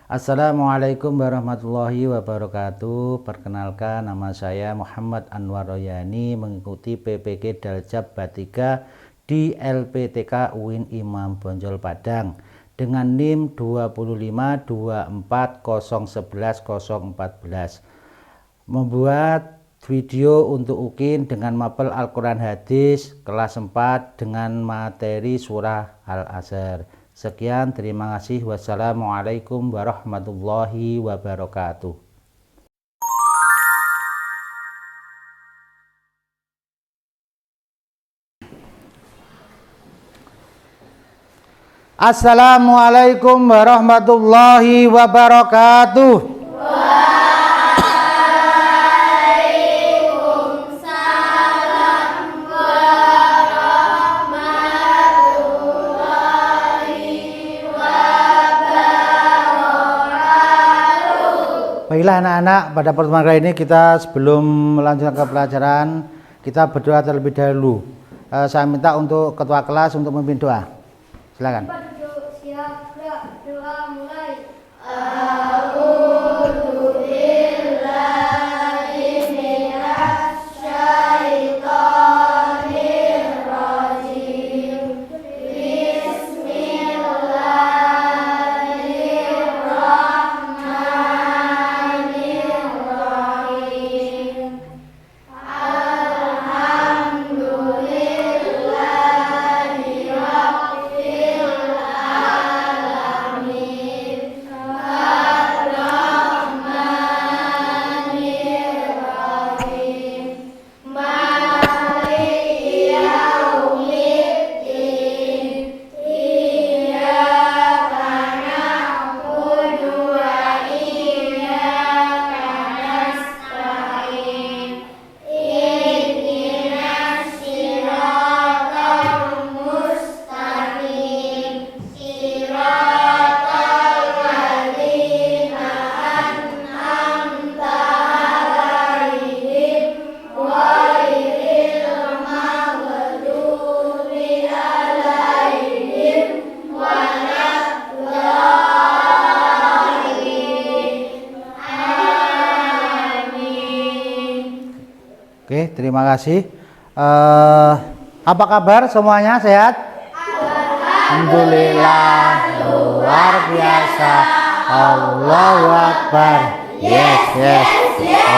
Assalamualaikum warahmatullahi wabarakatuh. Perkenalkan, nama saya Muhammad Anwar Royani, mengikuti PPG Daljab Bat3 di LPTK UIN Imam Bonjol Padang dengan NIM 25240110014. Membuat video untuk UKIN dengan mapel Al-Quran Hadis kelas 4 dengan materi surah Al-Asr. Sekian, terima kasih. Wassalamualaikum warahmatullahi wabarakatuh. Assalamualaikum warahmatullahi wabarakatuh. Baiklah anak-anak, pada pertemuan kali ini kita sebelum melanjutkan ke pelajaran, kita berdoa terlebih dahulu. Saya minta untuk ketua kelas untuk memimpin doa. Silakan. Siap, doa mulai. Oke, terima kasih. Apa kabar semuanya, sehat? Alhamdulillah, luar biasa. Allahu Akbar. Yes.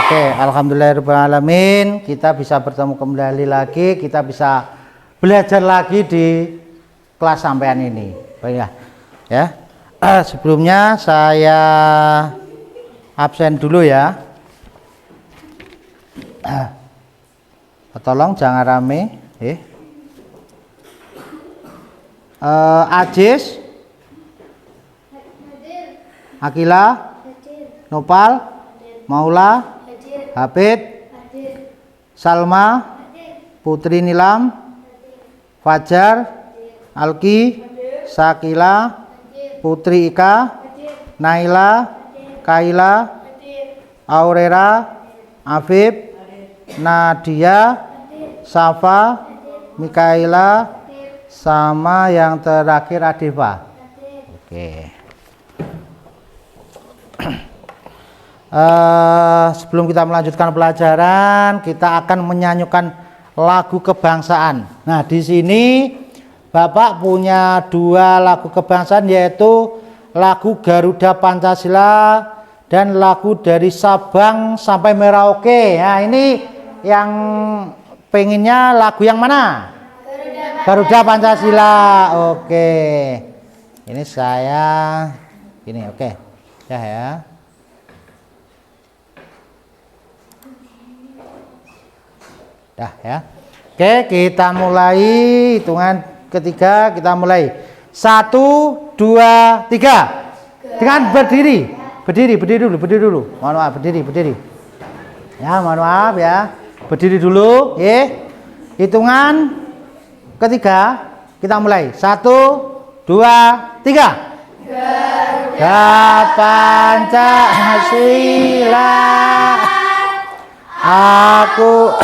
Oke, alhamdulillahirrahmanirrahim. Kita bisa bertemu kembali lagi, kita bisa belajar lagi di kelas sampean ini. Baiklah, ya. Sebelumnya saya absen dulu ya. Tolong jangan rame. Ajis, Akila, Nopal, Maula, Hafid, Salma, Putri Nilam, Fajar, Alki, Sakila, Putri Ika, Naila, Kaila, Aurera, Afif, Nadia, Safa, Mikaela, sama yang terakhir Adifa. Oke. Sebelum kita melanjutkan pelajaran, kita akan menyanyikan lagu kebangsaan. Nah, di sini Bapak punya dua lagu kebangsaan, yaitu lagu Garuda Pancasila dan lagu dari Sabang sampai Merauke. Nah, ini yang pengennya lagu yang mana? Garuda Pancasila. Oke. Ini saya ini oke. Ya. Dah ya. Oke, kita mulai hitungan ketiga, kita mulai. 1, 2, 3. Dengan berdiri. Berdiri dulu. Mohon maaf, berdiri. Ya, mohon maaf ya. Berdiri dulu, hitungan ketiga, kita mulai. 1, 2, 3. Garuda Pancasila, aku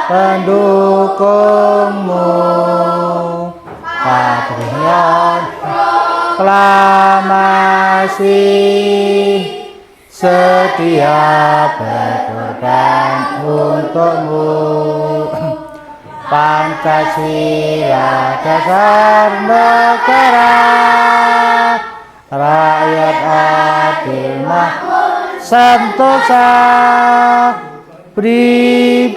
pendukungmu, patriot proklamasi kasih setia berkorban untukmu. Pancasila dasar negara, rakyat adil makmur sentosa, pribadi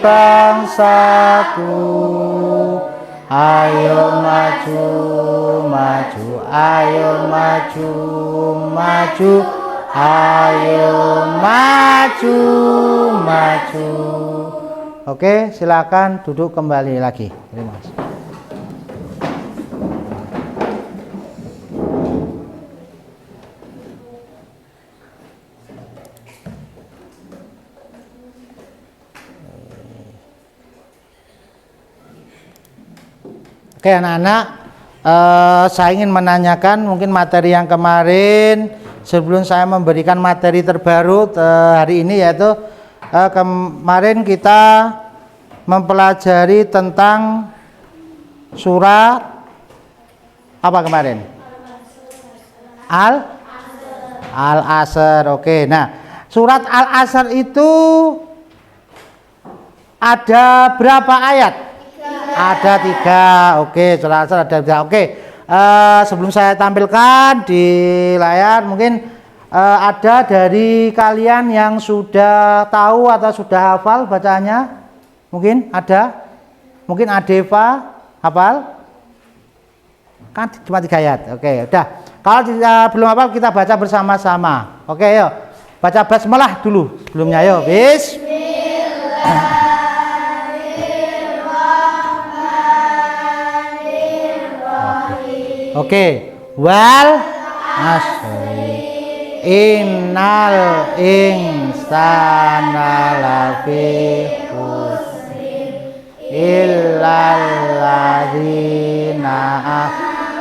bangsaku. Ayo maju, maju, ayo maju, maju, ayo maju, maju. Oke, silakan duduk kembali lagi. Terima kasih. Oke anak-anak, saya ingin menanyakan mungkin materi yang kemarin sebelum saya memberikan materi terbaru hari ini, yaitu kemarin kita mempelajari tentang surat apa kemarin? Al-Asr. Oke, nah surat Al-Asr itu ada berapa ayat? Ada 3. Oke, surat Al-Asr ada 3. Oke, sebelum saya tampilkan di layar, mungkin ada dari kalian yang sudah tahu atau sudah hafal bacanya? Mungkin ada? Mungkin Adeva hafal? Kan cuma 3 ayat. Oke, udah. Kalau belum hafal kita baca bersama-sama. Oke, yuk. Baca basmalah dulu sebelumnya, yuk. Oke, wal asri innal insana lafi khusrin illal ladzina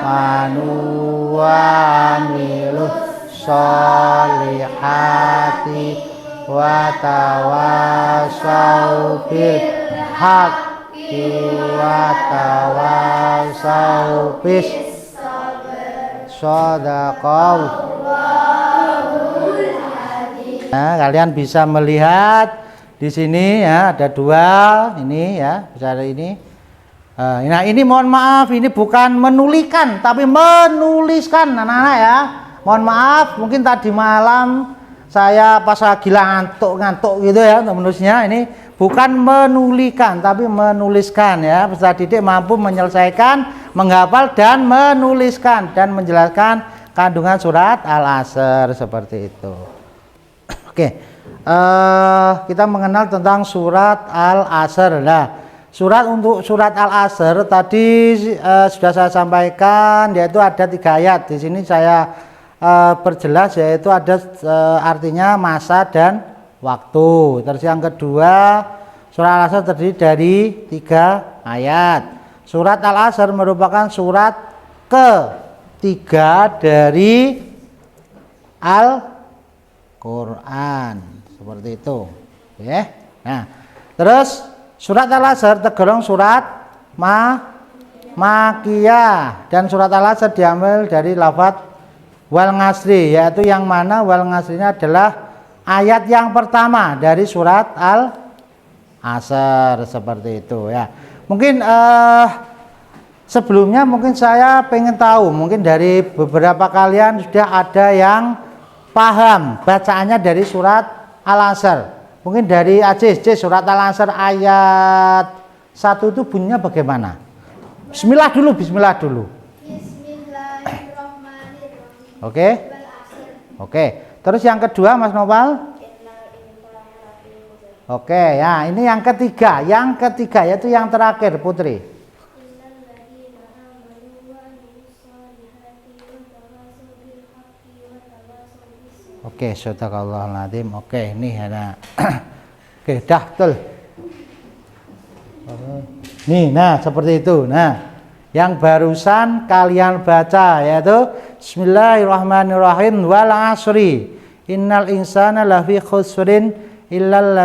amanu wa amilus sholihati wa tawassaw bil haqqi wa tawassaw bis shadaqah. Nah, kalian bisa melihat di sini ya, ada 2 ini ya, besar ini. Nah, ini mohon maaf, ini bukan menulikan tapi menuliskan anak-anak ya. Mohon maaf, mungkin tadi malam saya pas gila ngantuk gitu ya untuk menulisnya. Ini bukan menulikan tapi menuliskan ya. Peserta didik mampu menyelesaikan, menghafal dan menuliskan dan menjelaskan kandungan surat Al-Asr seperti itu. Oke, kita mengenal tentang surat Al-Asr. Nah, untuk surat Al-Asr tadi sudah saya sampaikan, yaitu ada 3 ayat. Di sini saya perjelas, yaitu ada artinya masa dan waktu. Terus yang kedua, surat Al-Asr terdiri dari 3 ayat. Surat Al-Asr merupakan surat ketiga dari Al-Quran, seperti itu. Oke. Nah, terus surat Al-Asr tergolong surat Makkiyah, dan surat Al-Asr diambil dari lafaz wal ngasri, yaitu yang mana wal ngasrinya adalah ayat yang pertama dari surat Al-Asr, seperti itu ya. Mungkin sebelumnya mungkin saya pengen tahu, mungkin dari beberapa kalian sudah ada yang paham bacaannya dari surat Al-Asr. Mungkin dari Aziz, surat Al-Asr ayat 1 itu bunyinya bagaimana? Bismillah dulu. Bismillahirrahmanirrahim. Oke. Terus yang kedua Mas Nopal? Oke, ya ini yang ketiga. Yang ketiga yaitu yang terakhir Putri. Oke, shadaqallahul azim. Oke, ini ada. Oke, dah betul. Nih, nah seperti itu. Nah, yang barusan kalian baca yaitu Bismillahirrahmanirrahim wal asri innal insana lafi khusrin illal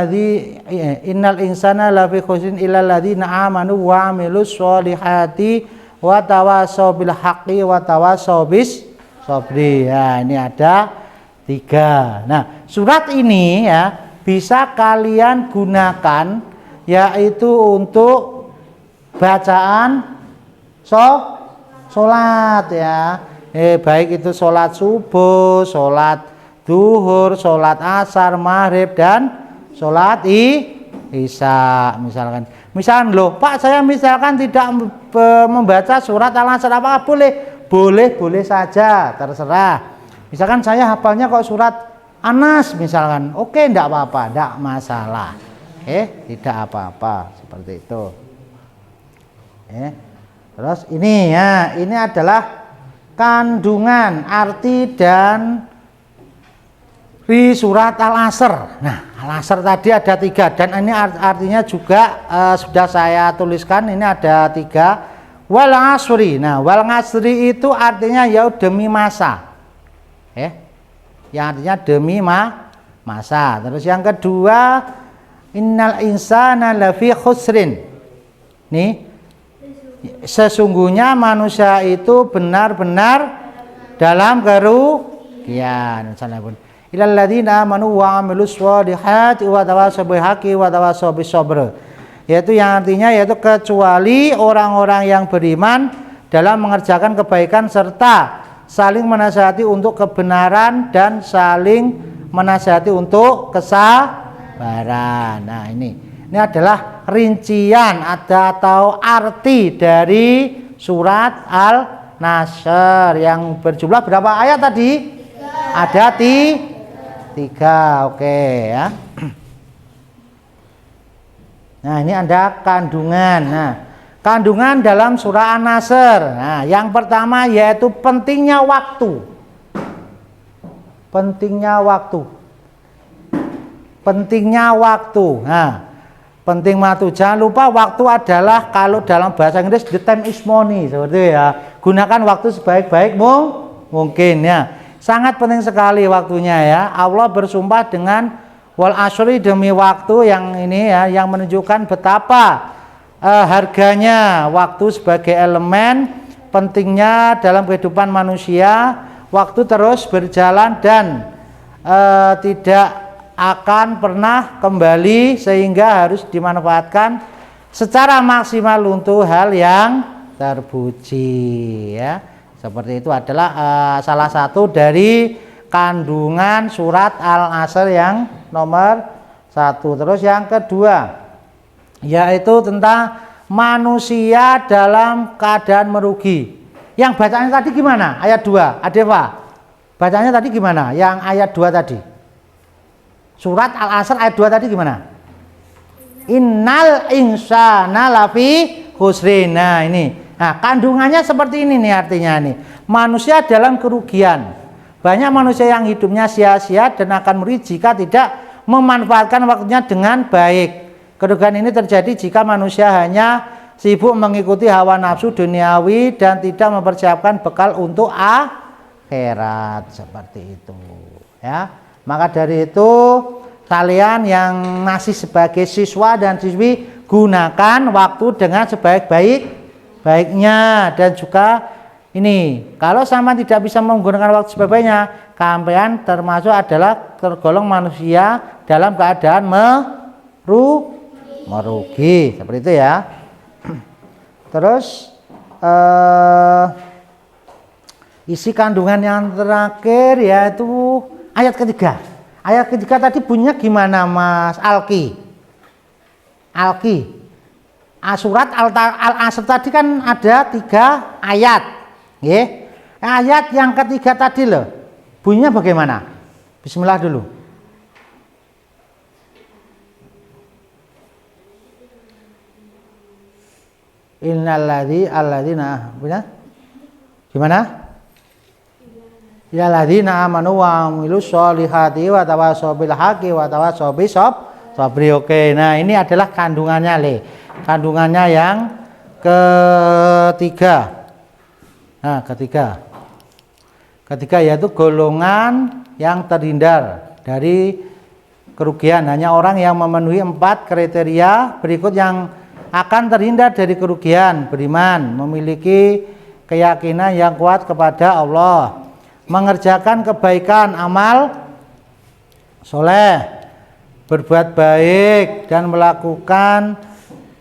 ladzina amanu wa amilus sholihati wa tawassaw bil haqqi wa tawassaw bis sobri. Ya, ini ada 3. Nah, surat ini ya bisa kalian gunakan yaitu untuk bacaan sholat ya. Baik itu sholat subuh, sholat duhur, sholat asar, maghrib, dan sholat isya misalkan. Misalkan loh Pak, saya misalkan tidak membaca surat Al-Asr, apakah boleh? Boleh saja, terserah. Misalkan saya hafalnya kok surat Anas misalkan, oke, enggak apa-apa, enggak masalah. Tidak apa-apa, seperti itu. Terus ini ya, ini adalah kandungan arti dan di surat Al-Asr. Nah, Al-Asr tadi ada 3 dan ini artinya juga sudah saya tuliskan, ini ada 3. Wal asri. Nah, wal asri itu artinya ya demi masa. Yang artinya demi masa. Terus yang kedua, innal insana lafi khusrin. Nih, sesungguhnya manusia itu benar-benar dalam kerugian. Illal ladzina amanu wa 'amilus sholihati wa tawassaw bil haqqi wa tawassaw bis sabr. Yaitu yang artinya yaitu kecuali orang-orang yang beriman dalam mengerjakan kebaikan serta saling menasihati untuk kebenaran dan saling menasihati untuk kesabaran. Nah, ini adalah rincian atau arti dari surat Al-Nasr yang berjumlah berapa ayat tadi? 3. Ada 3. Oke ya. Nah, ini ada kandungan. Nah, kandungan dalam surah An-Nasr. Nah, yang pertama yaitu pentingnya waktu. Pentingnya waktu. Pentingnya waktu. Nah, penting waktu. Jangan lupa waktu adalah kalau dalam bahasa Inggris the time is money, seperti itu ya. Gunakan waktu sebaik-baik mungkin ya. Sangat penting sekali waktunya ya. Allah bersumpah dengan wal asri, demi waktu yang ini ya, yang menunjukkan betapa harganya waktu sebagai elemen pentingnya dalam kehidupan manusia. Waktu terus berjalan dan tidak akan pernah kembali sehingga harus dimanfaatkan secara maksimal untuk hal yang terpuji ya. Seperti itu adalah salah satu dari kandungan surat Al-Asr yang nomor 1. Terus yang kedua yaitu tentang manusia dalam keadaan merugi. Yang bacaannya tadi gimana? Ayat 2. Adeva, bacanya tadi gimana? Yang ayat 2 tadi, surat Al-Asr ayat 2 tadi gimana? Innal insana lafi khusrin. Nah, ini. Nah, kandungannya seperti ini nih, artinya nih, manusia dalam kerugian. Banyak manusia yang hidupnya sia-sia dan akan merugi jika tidak memanfaatkan waktunya dengan baik. Kerugian ini terjadi jika manusia hanya sibuk mengikuti hawa nafsu duniawi dan tidak mempersiapkan bekal untuk akhirat, seperti itu ya. Maka dari itu kalian yang masih sebagai siswa dan siswi, gunakan waktu dengan sebaik-baiknya. Dan juga ini, kalau sama tidak bisa menggunakan waktu sebaik-baiknya, kalian termasuk adalah tergolong manusia dalam keadaan merugi, seperti itu ya. Terus isi kandungan yang terakhir yaitu ayat ketiga. Ayat ketiga tadi bunyinya gimana, Mas Alki? Surat Al-Asr tadi kan ada 3 ayat. Ayat yang ketiga tadi loh, bunyinya bagaimana? Bismillah dulu. Alladzina gimana? Alladzina amanu wa amilus sholihati wa tawassaw bil haqqi wa tawassaw bis sabri. Oke, nah ini adalah kandungannya kandungannya yang ketiga. Nah, ketiga yaitu golongan yang terhindar dari kerugian. Hanya orang yang memenuhi 4 kriteria berikut yang akan terhindar dari kerugian: beriman, memiliki keyakinan yang kuat kepada Allah, mengerjakan kebaikan, amal soleh, berbuat baik dan melakukan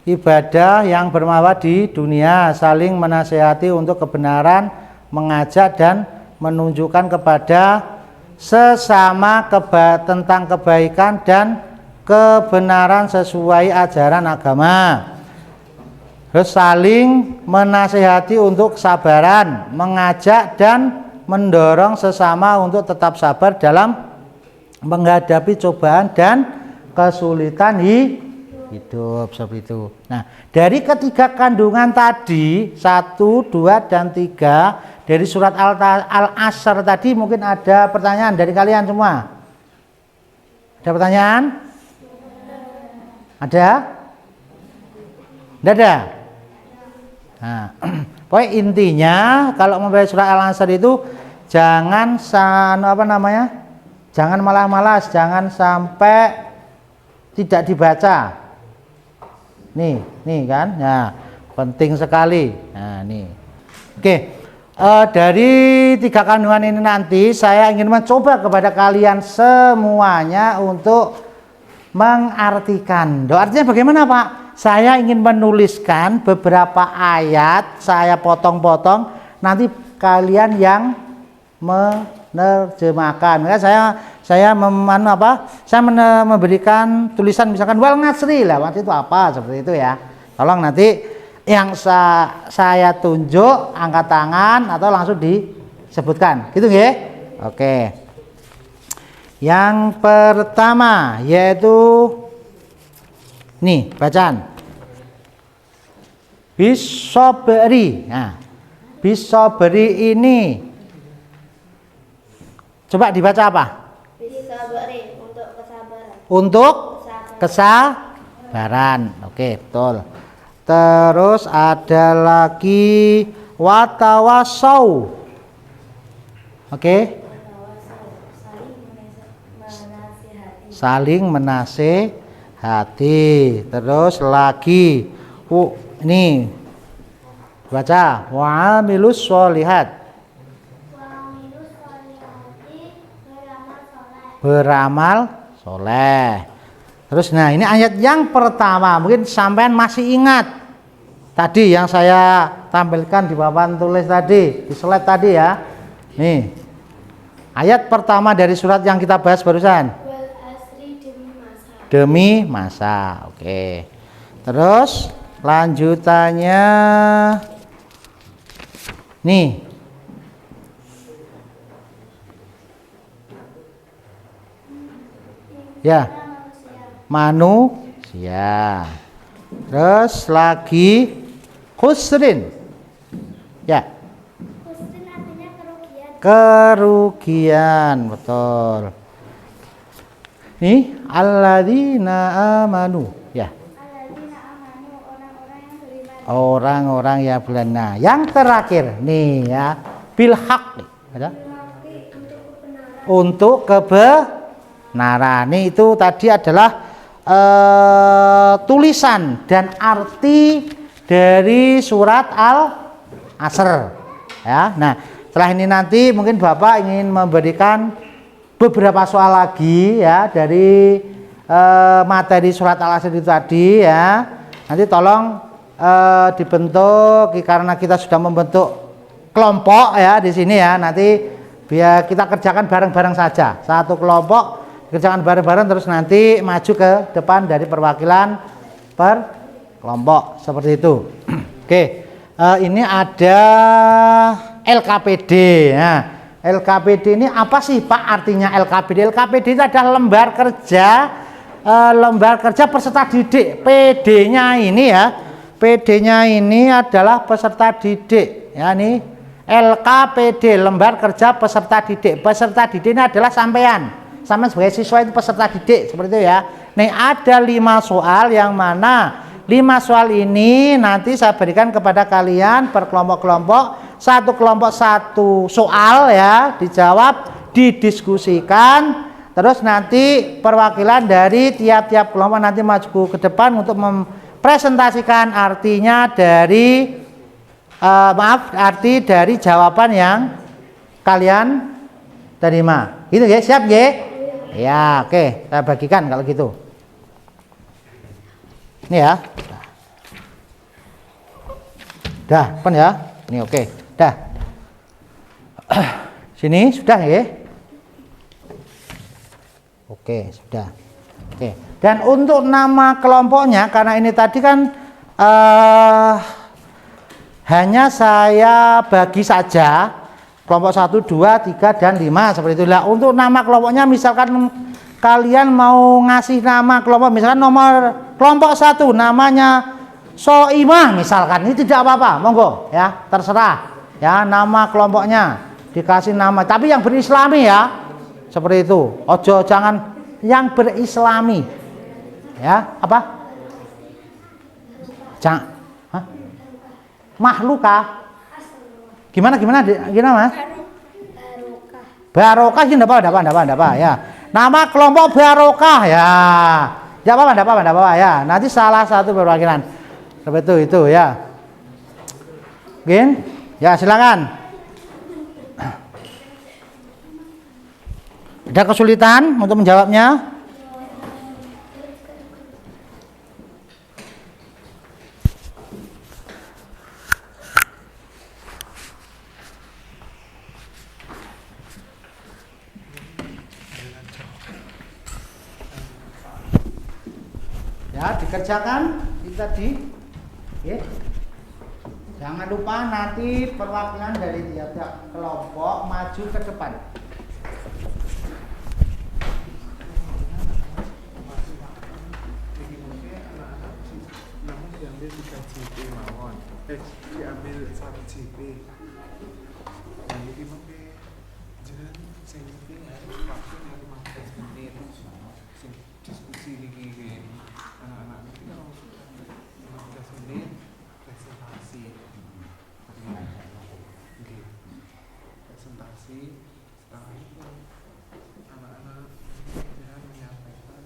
ibadah yang bermanfaat di dunia, saling menasihati untuk kebenaran, mengajak dan menunjukkan kepada sesama tentang kebaikan dan kebenaran sesuai ajaran agama. Terus saling menasihati untuk kesabaran, mengajak dan mendorong sesama untuk tetap sabar dalam menghadapi cobaan dan kesulitan hidup seperti itu. Nah, dari ketiga kandungan tadi 1, 2, dan 3 dari surat Al-Asr tadi, mungkin ada pertanyaan dari kalian semua. Ada pertanyaan? Ada? Tidak ada? Nah, pokoknya intinya kalau membaca surat Al-Asr itu jangan jangan malas-malas, jangan sampai tidak dibaca. Nih kan, nah penting sekali. Nah nih, oke. Dari 3 kandungan ini nanti saya ingin mencoba kepada kalian semuanya untuk mengartikan. Artinya bagaimana, Pak? Saya ingin menuliskan beberapa ayat, saya potong-potong, nanti kalian yang menerjemahkan. Maka saya memberikan tulisan misalkan wal ngasri lah, waktu itu apa seperti itu ya. Tolong nanti yang saya tunjuk angkat tangan atau langsung disebutkan, gitu nggih? Oke. Yang pertama yaitu nih bacaan bisobri. Nah, bisobri ini coba dibaca apa? Bisobri, untuk kesabaran. Untuk kesabaran. Oke, betul. Terus ada lagi watawasau. Oke. Saling menasehati. Terus lagi ini baca wa'amilus sholihat. Beramal soleh. Terus nah ini ayat yang pertama, mungkin sampean masih ingat tadi yang saya tampilkan di papan tulis tadi, di slide tadi ya. Nih ayat pertama dari surat yang kita bahas barusan. Wal asri demi masa. Demi masa. Oke. Terus lanjutannya nih ya, manusia. Terus lagi khusrin. Ya. Khusrin artinya kerugian. Kerugian, betul. Nih, alladzina amanu. Ya. Alladzina amanu, orang-orang yang beriman. Orang-orang yang beriman. Nah, yang terakhir nih ya, bil haqq. Ada? Untuk kebenaran. Ini itu tadi adalah tulisan dan arti dari surat Al-Asr ya. Nah, setelah ini nanti mungkin Bapak ingin memberikan beberapa soal lagi ya dari materi surat Al-Asr itu tadi ya. Nanti tolong dibentuk, karena kita sudah membentuk kelompok ya di sini ya. Nanti biar kita kerjakan bareng-bareng saja. Satu kelompok kerjakan bareng-bareng, terus nanti maju ke depan dari perwakilan per kelompok seperti itu. Oke, ini ada LKPD. Nah, LKPD ini apa sih Pak artinya LKPD? LKPD itu adalah lembar kerja peserta didik. PD-nya ini ya, PD-nya ini adalah peserta didik. Ya nih, LKPD, lembar kerja peserta didik. Peserta didik ini adalah sampean sebagai siswa itu peserta didik seperti itu ya. Nih ada 5 soal, yang mana 5 soal ini nanti saya berikan kepada kalian per kelompok-kelompok. Satu kelompok 1 soal ya, dijawab, didiskusikan. Terus nanti perwakilan dari tiap-tiap kelompok nanti maju ke depan untuk mempresentasikan artinya dari arti dari jawaban yang kalian terima. Gitu ya, siap ya? Ya, oke, saya bagikan kalau gitu. Ini ya. Dah, kan ya? Ini oke. Dah. Sini sudah ya? Oke, sudah. Oke. Dan untuk nama kelompoknya, karena ini tadi kan hanya saya bagi saja kelompok 1, 2, 3, dan 5 seperti itulah. Untuk nama kelompoknya misalkan kalian mau ngasih nama kelompok, misalkan nomor kelompok 1 namanya Soimah misalkan, ini tidak apa-apa, monggo ya, terserah ya nama kelompoknya dikasih nama, tapi yang berislami ya, seperti itu. Ojo jangan yang berislami ya, apa? Jangan Mahluka. Gimana Mas? Barokah ini enggak apa ya. Nama kelompok Barokah ya. Enggak apa ya. Nanti salah satu perwakilan. Seperti itu ya. Mungkin ya silakan. Ada kesulitan untuk menjawabnya? Ya, dikerjakan itu tadi. Oke. Jangan lupa nanti perwakilan dari tiap-tiap kelompok maju ke depan. Diambil 1 JP. Nah, ini pakai jalan sing penting harus waktu 15 menit. Sing diskusi iki anak-anak iki 15 menit presentasi. Oke. Presentasi setelah itu anak-anak ya menyampaikan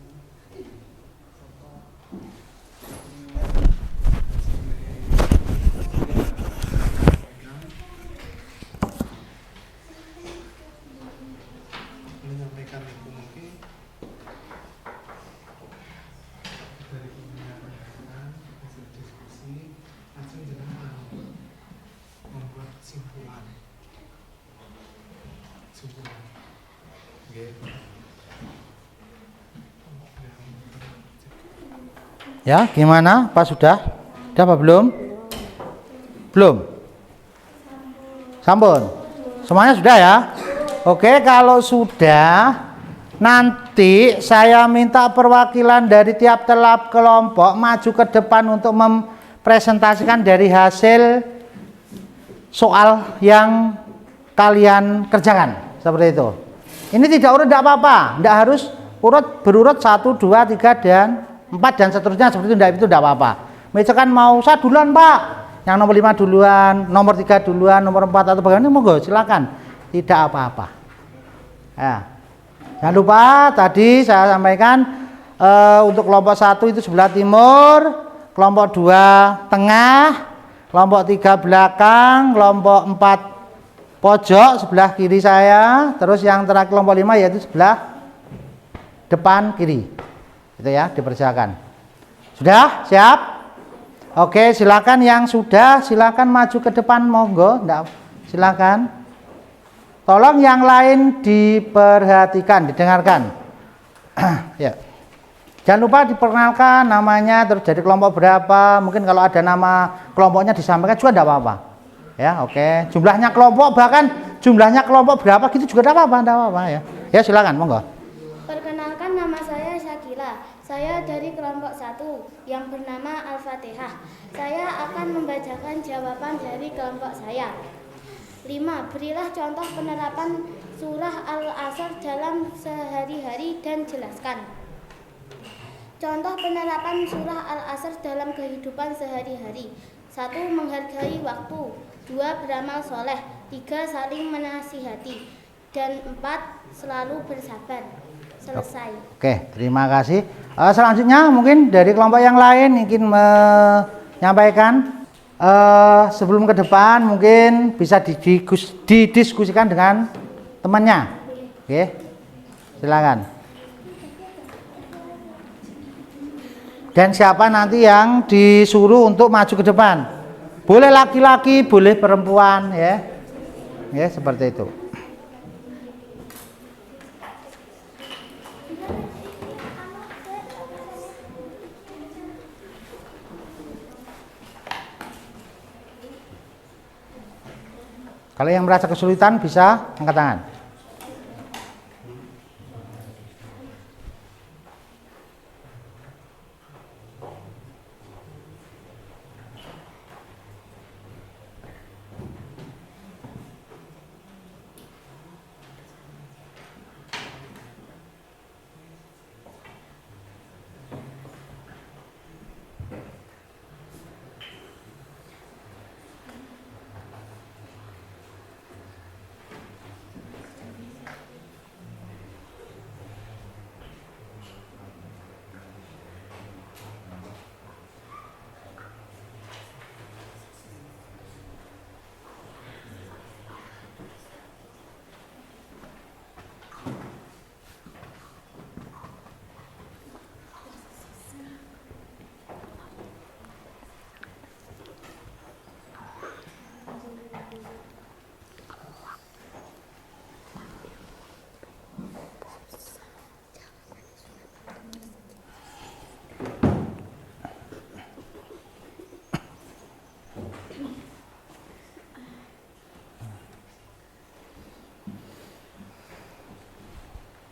menyampaikan itu mungkin dari pembicaraan hasil diskusi langsung jangan membuat kesimpulan Ya, gimana? Pak sudah? Sudah apa belum? Belum? Sampun? Semuanya sudah ya? Oke, kalau sudah, nanti saya minta perwakilan dari tiap kelompok maju ke depan untuk mempresentasikan dari hasil soal yang kalian kerjakan. Seperti itu. Ini tidak urut, tidak apa-apa. Tidak harus berurut 1, 2, 3, dan 4 dan seterusnya. Seperti itu tidak apa-apa. Misalkan mau saya duluan Pak, yang nomor 5 duluan, nomor 3 duluan, nomor 4 atau bagaimana, monggo silakan. Tidak apa-apa ya. Jangan lupa tadi saya sampaikan untuk kelompok 1 itu sebelah timur, kelompok 2 tengah, kelompok 3 belakang, kelompok 4 pojok sebelah kiri saya, terus yang terakhir kelompok 5 yaitu sebelah depan kiri. Itu ya, dipersilakan. Sudah siap? Oke, silakan yang sudah silakan maju ke depan, monggo. Silakan. Tolong yang lain diperhatikan, didengarkan. Ya. Jangan lupa diperkenalkan namanya, terus jadi kelompok berapa. Mungkin kalau ada nama kelompoknya disampaikan juga tidak apa-apa. Ya, oke. Jumlahnya kelompok, bahkan jumlahnya kelompok berapa gitu juga tidak apa-apa, ya. Ya, silakan, monggo. Perkenalkan, nama saya Syakila. Saya dari kelompok 1 yang bernama Al-Fatihah. Saya akan membacakan jawaban dari kelompok saya. 5. Berilah contoh penerapan surah Al-Asr dalam sehari-hari dan jelaskan. Contoh penerapan surah Al-Asr dalam kehidupan sehari-hari. 1. Menghargai waktu. 2. Beramal soleh. 3. Saling menasihati. Dan 4. Selalu bersabar. Selesai. Oke, terima kasih. Selanjutnya mungkin dari kelompok yang lain ingin menyampaikan. Sebelum ke depan mungkin bisa didiskusikan dengan temannya. Oke, silakan. Dan siapa nanti yang disuruh untuk maju ke depan? Boleh laki-laki, boleh perempuan, ya. Ya, seperti itu. Kalau yang merasa kesulitan bisa angkat tangan.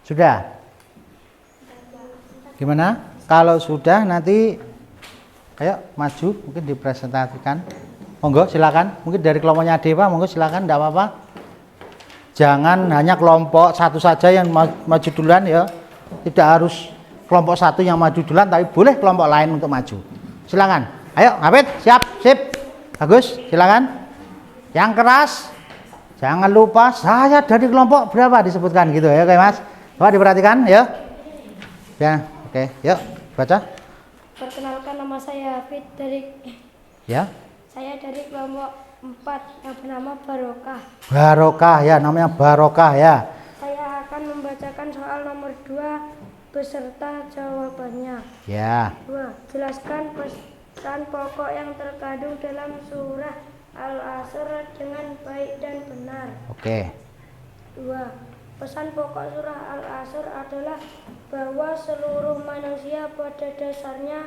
Sudah? Gimana? Kalau sudah nanti ayo maju, mungkin dipresentasikan. Monggo silakan. Mungkin dari kelompoknya Dewa, monggo silakan, enggak apa-apa. Jangan hanya kelompok satu saja yang maju duluan ya. Tidak harus kelompok satu yang maju duluan, tapi boleh kelompok lain untuk maju. Silakan. Ayo, Hafid, siap, sip. Bagus, silakan. Yang keras. Jangan lupa saya dari kelompok berapa disebutkan gitu ya, oke Mas. Coba diperhatikan ya. Ya, oke. Yuk, baca. Perkenalkan, nama saya Hafid dari Ya. saya dari kelompok 4 yang bernama Barokah. Barokah ya, namanya Barokah ya. Saya akan membacakan soal nomor 2 beserta jawabannya. Ya. 2. Jelaskan pesan pokok yang terkandung dalam surah Al-Asr dengan baik dan benar. Oke. 2. Pesan pokok surah Al-Asr adalah bahwa seluruh manusia pada dasarnya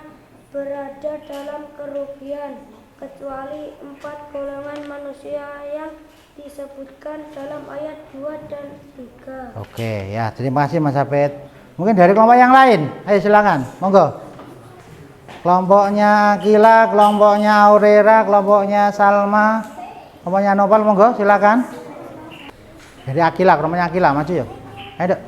berada dalam kerugian, kecuali 4 golongan manusia yang disebutkan dalam ayat 2 dan 3. Oke, ya, terima kasih Mas Hafid. Mungkin dari kelompok yang lain. Ayo silakan, monggo. Kelompoknya Akila, kelompoknya Aurera, kelompoknya Salma, kelompoknya Nopal, monggo silakan. Dari Akila, kelompoknya Akila, maju yuk. Ayo, Dok.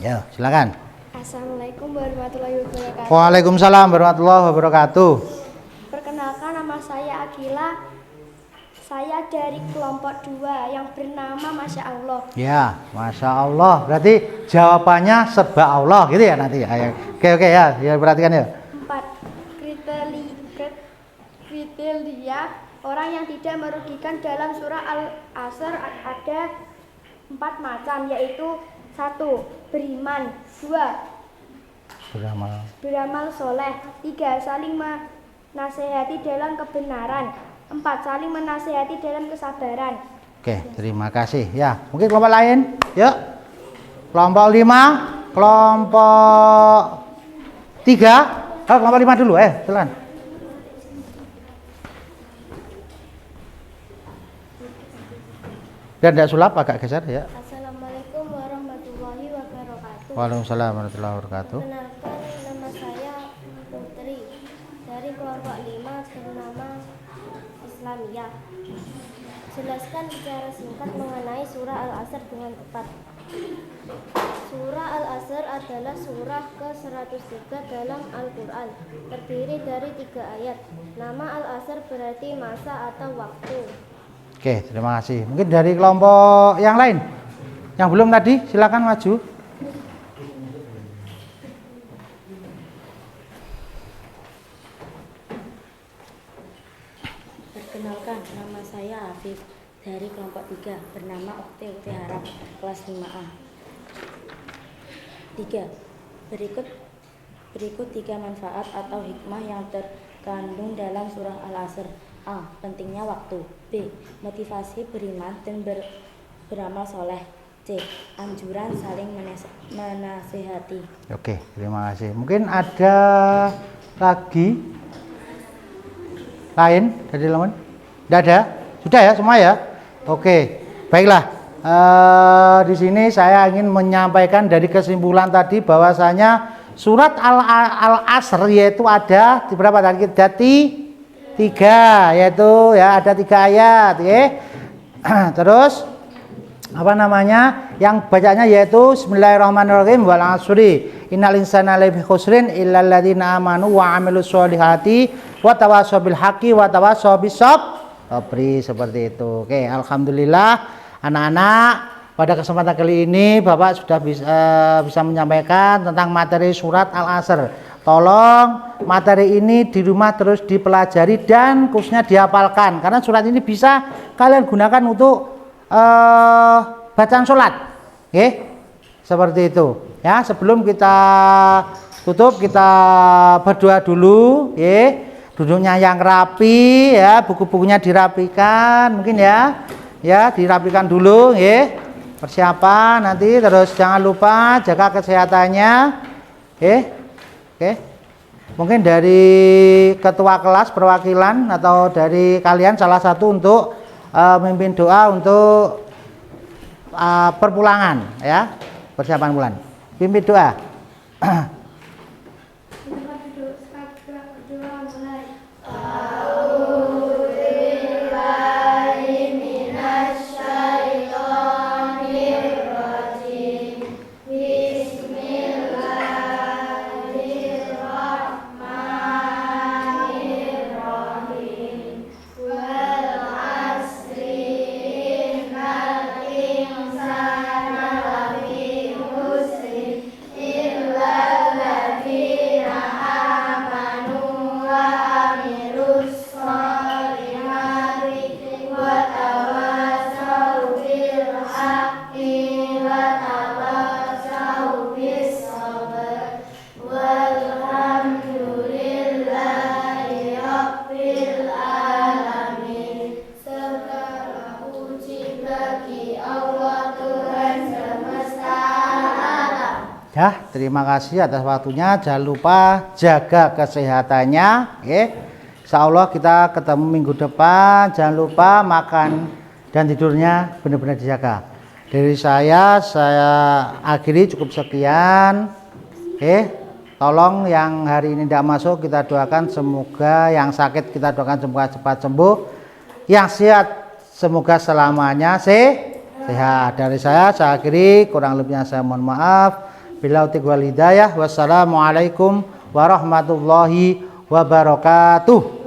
Ya, silakan. Assalamualaikum warahmatullahi wabarakatuh. Waalaikumsalam warahmatullahi wabarakatuh. Perkenalkan, nama saya Akila. Saya dari kelompok 2 yang bernama Masya Allah. Ya, Masya Allah. Berarti jawabannya serba Allah gitu ya nanti. Ayo. Oke ya, ya perhatikan ya. 4. Kriteria orang yang tidak merugikan dalam surah Al-Asr ada 4 macam, yaitu 1. Beriman. 2. Beramal soleh. 3. Saling menasehati dalam kebenaran. 4. Saling menasehati dalam kesabaran. Oke, terima kasih. Ya, mungkin kelompok lain. Yuk. Kelompok 5, kelompok 3. Kelompok 5 dulu, silakan. Dan tidak sulap, agak geser ya. Assalamualaikum warahmatullahi wabarakatuh. Waalaikumsalam warahmatullahi wabarakatuh. Perkenalkan, nama saya Putri dari kelompok 5 bernama Islamiyah. Jelaskan secara singkat mengenai surah Al-Asr dengan tepat. Surah Al-Asr adalah surah ke-103 dalam Al-Quran. Terdiri dari 3 ayat. Nama Al-Asr berarti masa atau waktu. Oke, terima kasih. Mungkin dari kelompok yang lain, yang belum tadi, silakan maju. Perkenalkan, nama saya Afif dari kelompok 3, bernama Ukti Harap, kelas 5A. 3. Berikut 3 manfaat atau hikmah yang terkandung dalam surah Al-Asr. A. Pentingnya waktu. B. Motivasi beriman dan beramal soleh. C. Anjuran saling menasehati. Oke, terima kasih. Mungkin ada lagi lain dari teman? Tidak ada? Sudah ya semua ya? Oke, baiklah. Di sini saya ingin menyampaikan dari kesimpulan tadi bahwasanya surat Al-Asr yaitu ada di berapa tadi? Jadi 3, yaitu ya ada 3 ayat, ya. Terus apa namanya? Yang bacanya yaitu Bismillahirrahmanirrahim wal 'asri innal insana lafi khusrin illal ladzina amanu wa 'amilus solihati wa tawassaw bil haqqi wa tawassaw bis sabri, seperti itu. Oke, alhamdulillah anak-anak, pada kesempatan kali ini Bapak sudah bisa menyampaikan tentang materi surat Al-Asr. Tolong materi ini di rumah terus dipelajari dan khususnya dihafalkan, karena surat ini bisa kalian gunakan untuk bacaan sholat, seperti itu ya. Sebelum kita tutup, kita berdoa dulu, duduknya yang rapi ya, buku-bukunya dirapikan mungkin ya, dirapikan dulu, persiapan nanti. Terus jangan lupa jaga kesehatannya, mungkin dari ketua kelas perwakilan atau dari kalian salah satu untuk memimpin doa untuk perpulangan ya, persiapan bulan. Pimpin doa. Ya, terima kasih atas waktunya. Jangan lupa jaga kesehatannya, Insya Allah kita ketemu minggu depan. Jangan lupa makan dan tidurnya benar-benar dijaga. Dari saya akhiri cukup sekian. Tolong yang hari ini tidak masuk kita doakan semoga, yang sakit kita doakan semoga cepat sembuh, yang sehat semoga selamanya sehat. Dari saya akhiri, kurang lebihnya saya mohon maaf. Bila taufiq wal hidayah. Wassalamualaikum warahmatullahi wabarakatuh.